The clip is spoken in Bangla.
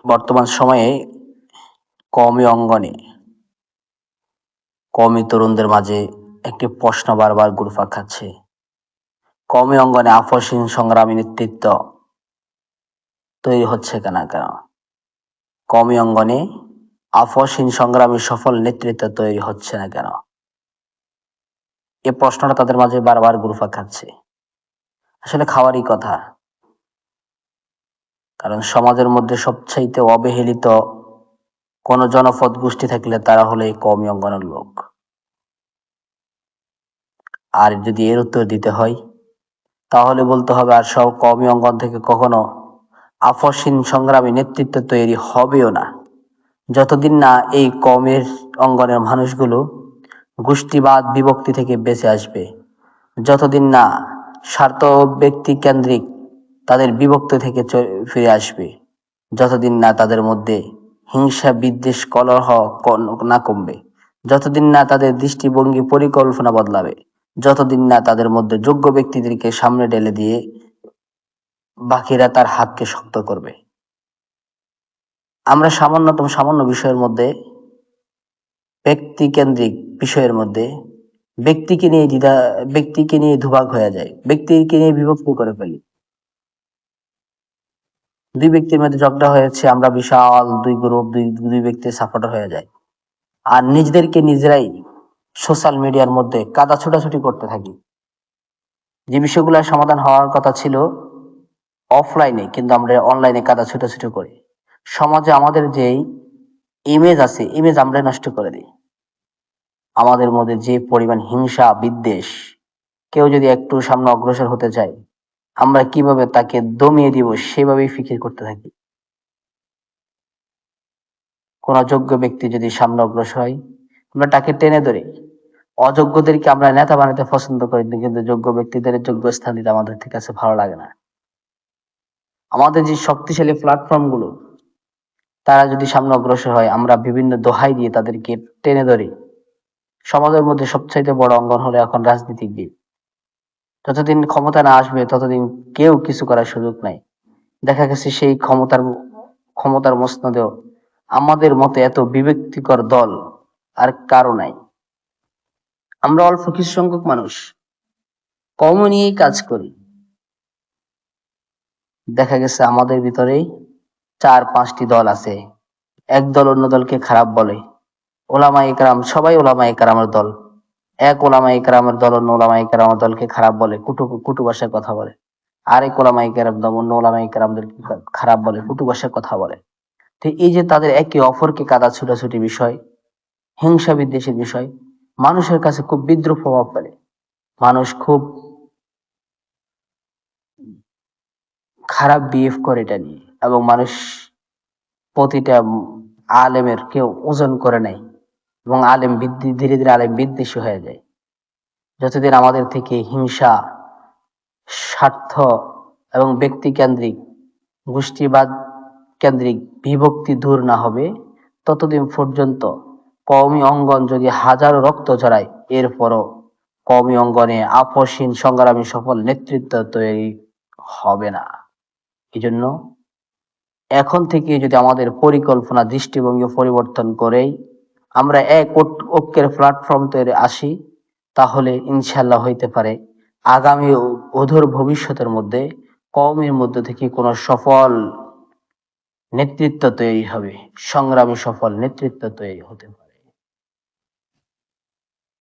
বর্তমান সময়ে কওমি অঙ্গনে কওমি তরুণদের মাঝে একটি প্রশ্ন বারবার ঘুরপাক খাচ্ছে। কওমি অঙ্গনে আপসহীন সংগ্রামী নেতৃত্ব তৈরি হচ্ছে কেন? কওমি অঙ্গনে আপসহীন সংগ্রামী সফল নেতৃত্ব তৈরি হচ্ছে না কেন? এ প্রশ্নটা তাদের মাঝে বারবার ঘুরপাক খাচ্ছে। আসলে খাওয়ারই কথা। কারণ সমাজের মধ্যে সবচাইতে অবহেলিত কোন জনপদ গোষ্ঠী থাকলে তারা হলো এই কওমি অঙ্গনের লোক। আর যদি এর উত্তর দিতে হয় তাহলে বলতে হবে আর সব কওমি অঙ্গন থেকে কখনো আপসহীন সংগ্রামী নেতৃত্ব তৈরি হবেও না, যতদিন না এই কওমের অঙ্গনের মানুষগুলো গোষ্ঠীবাদ বিভক্তি থেকে বেঁচে আসবে, যতদিন না স্বার্থ ব্যক্তি কেন্দ্রিক তাদের বিভক্তি থেকে ফিরে আসবে, যতদিন না তাদের মধ্যে হিংসা বিদ্বেষ কলহ না কমবে, যতদিন না তাদের দৃষ্টিভঙ্গি পরিকল্পনা বদলাবে, যতদিন না তাদের মধ্যে যোগ্য ব্যক্তিদেরকে সামনে ঢেলে দিয়ে বাকিরা তার হাতকে শক্ত করবে। আমরা সামান্য বিষয়ের মধ্যে ব্যক্তি কেন্দ্রিক বিষয়ের মধ্যে ব্যক্তিকে নিয়ে দুভাগ হয়ে যায়, ব্যক্তিকে নিয়ে বিভক্ত করে ফেলি। দুই ব্যক্তির মধ্যে ঝগড়া হয়েছে, আমরা বিশাল দুই গ্রুপ দুই ব্যক্তির সাপোর্টার হয়ে যায়, আর নিজেদেরকে নিজেরাই সোশ্যাল মিডিয়ার মধ্যে কাদা ছোটাছুটি করতে থাকি। যে বিষয়গুলো সমাধান হওয়ার কথা ছিল অফলাইনে, কিন্তু আমরা অনলাইনে কাদা ছোটাছুটি করি। সমাজে আমাদের যেই ইমেজ আছে, ইমেজ আমরা নষ্ট করে দিই। আমাদের মধ্যে যে পরিমাণ হিংসা বিদ্বেষ, কেউ যদি একটু সামনে অগ্রসর হতে চায় আমরা কিভাবে তাকে দমিয়ে দিব সেভাবেই ফিকির করতে থাকি। কোন যোগ্য ব্যক্তি যদি সামনে অগ্রসর হয় আমরা তাকে টেনে ধরি। অযোগ্যদেরকে আমরা নেতা বানাতে পছন্দ করি, কিন্তু যোগ্য ব্যক্তিদের যোগ্য স্থান দিতে আমাদের কাছে ভালো লাগে না। আমাদের যে শক্তিশালী প্ল্যাটফর্ম গুলো তারা যদি সামনে অগ্রসর হয় আমরা বিভিন্ন দোহাই দিয়ে তাদেরকে টেনে ধরি। সমাজের মধ্যে সবচাইতে বড় অঙ্গন হলো এখন রাজনীতিবিদ। যতদিন ক্ষমতা না আসবে ততদিন কেউ কিছু করার সুযোগ নাই। দেখা গেছে সেই ক্ষমতার মসনদেও আমাদের মতো এত বিভক্তিকর দল আর কারো নাই। আমরা অল্প কিছু সংখ্যক মানুষ কম নিয়েই কাজ করি। দেখা গেছে আমাদের ভিতরেই 4-5টি দল আছে, এক দল অন্য দলকে খারাপ বলে। ওলামায়ে কেরাম সবাই ওলামায়ে কেরামের দল, এক ওলামায়ে কেরামের দল অন্য ওলামায়ে কেরামের দলকে খারাপ বলে, কুটু ভাষায় কথা বলে। আরেক ওলামায়ে কেরাম দল অন্য ওলামায়ে কেরামদেরকে খারাপ বলে, কুটু ভাষায় কথা বলে। তো এই যে তাদের একে অপরকে কাদা ছুটাছুটি বিষয়, হিংসা বিদ্বেষের বিষয় মানুষের কাছে খুব বিদ্রুপ প্রভাব ফেলে। মানুষ খুব খারাপ বিহেভ করে এটা নিয়ে, এবং মানুষ প্রতিটা আলেমের কেউ ওজন করে নেয়, এবং ধীরে ধীরে আলেম বিদ্বেষী হয়ে যায়। যতদিন আমাদের থেকে হিংসা স্বার্থ এবং ব্যক্তি কেন্দ্রিক গোষ্ঠীবাদ কেন্দ্রিক বিভক্তি দূর না হবে ততদিন পর্যন্ত কওমি অঙ্গন যদি হাজারো রক্ত ঝরায় এরপরও কওমি অঙ্গনে আপসহীন সংগ্রামী সফল নেতৃত্ব তৈরি হবে না। এজন্য এখন থেকে যদি আমাদের পরিকল্পনা দৃষ্টিভঙ্গি পরিবর্তন করেই আমরা এক ঐক্যের প্ল্যাটফর্ম তৈরি আসি, তাহলে ইনশাল্লাহ হইতে পারে আগামী অদূর ভবিষ্যতের মধ্যে কওমের মধ্য থেকে কোনো সফল নেতৃত্ব তৈরি হবে, সংগ্রামী সফল নেতৃত্ব তৈরি হতে পারে।